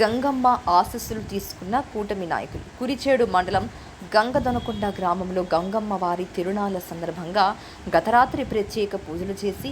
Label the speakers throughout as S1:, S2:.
S1: గంగమ్మ ఆశీస్సులు తీసుకున్న కూటమి నాయకులు. కురిచేడు మండలం గంగదొనకొండ గ్రామంలో గంగమ్మ వారి తిరునాళ్ల సందర్భంగా గత రాత్రి ప్రత్యేక పూజలు చేసి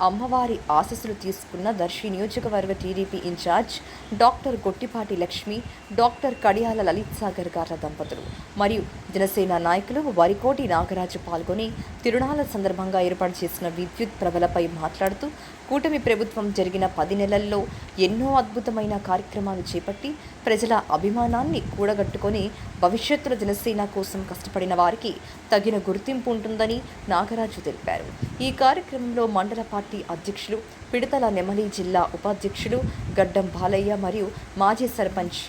S1: అమ్మవారి ఆశీస్సులు తీసుకున్న దర్శి నియోజకవర్గ TDP incharge doctor Gottipati Lakshmi, doctor Kadiyala Lalit Sagar గార్ల దంపతులు మరియు జనసేన నాయకులు వరికోటి నాగరాజు పాల్గొని తిరునాళ్ల సందర్భంగా ఏర్పాటు చేసిన విద్యుత్ ప్రభలపై మాట్లాడుతూ కూటమి ప్రభుత్వం జరిగిన 10 నెలల్లో ఎన్నో అద్భుతమైన కార్యక్రమాలు చేపట్టి ప్రజల అభిమానాన్ని కూడగట్టుకొని భవిష్యత్తులో జనసేన కోసం కష్టపడిన వారికి తగిన గుర్తింపు ఉంటుందని నాగరాజు తెలిపారు. ఈ కార్యక్రమంలో మండల పార్టీ అధ్యక్షులు పిడతల నెమలి, జిల్లా ఉపాధ్యక్షులు గడ్డం బాలయ్య మరియు మాజీ సర్పంచ్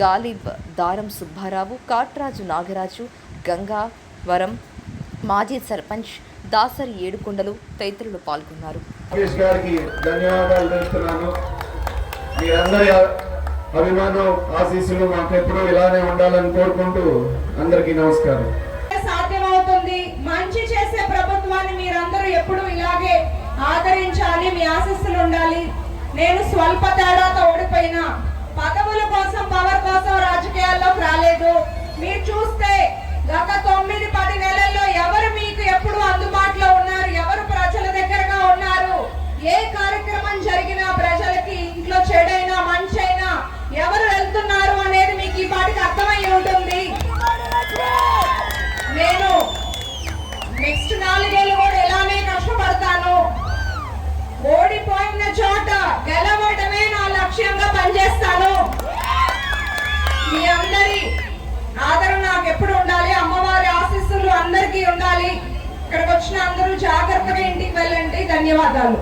S1: గాలిబ్ దారం సుబ్బారావు, కాట్రాజు నాగరాజు, గంగావరం మాజీ సర్పంచ్ దాసరి ఏడుకొండలు తదితరులు పాల్గొన్నారు.
S2: ధన్యవాదాలు తెలుపుతున్నాను. మీరందరి అభిమానం, ఆశీస్సులు మాకెప్పుడు ఇలానే ఉండాలని కోరుకుంటూ అందరికీ నమస్కారం.
S3: సాధ్యమవుతుంది. మంచి చేసే ప్రభుత్వాన్ని మీరందరూ ఎప్పుడు ఇలాగే ఆదరించాలి, మీ ఆశీస్సులు ఉండాలి. నేను స్వల్ప తేడాతో ఓడిపోయినా పదవుల కోసం, పవర్ కోసం రాజకీయాల్లోకి రాలేదు. మీరు చూస్తే గత 9-10 నెలల్లో ఎవరు మీకు ఎప్పుడు అందుబాటులో ఉన్నారు, ఎవరు ప్రజల దగ్గరగా ఉన్నారు, ఏ కార్యక్రమం జరిగినా ప్రజలకి ఇంట్లో చెడైనా మంచైనా ఎవరు వెళ్తున్నారు అనేది మీకు ఈ పాటికి అర్థమై ఉంటుంది. నేను నెక్స్ట్ 4 ఏళ్ళు కూడా ఇలానే కష్టపడతాను. ఓడిపోయిన చోట గెలవడమే నా లక్ష్యంగా పనిచేస్తాను. మీ అందరి ఆదరణ నాకు ఎప్పుడు ఉండాలి, అమ్మవారి ఆశీస్సులు అందరికీ ఉండాలి. ఇక్కడికి వచ్చిన అందరూ జాగ్రత్తగా ఇంటికి వెళ్ళండి. ధన్యవాదాలు.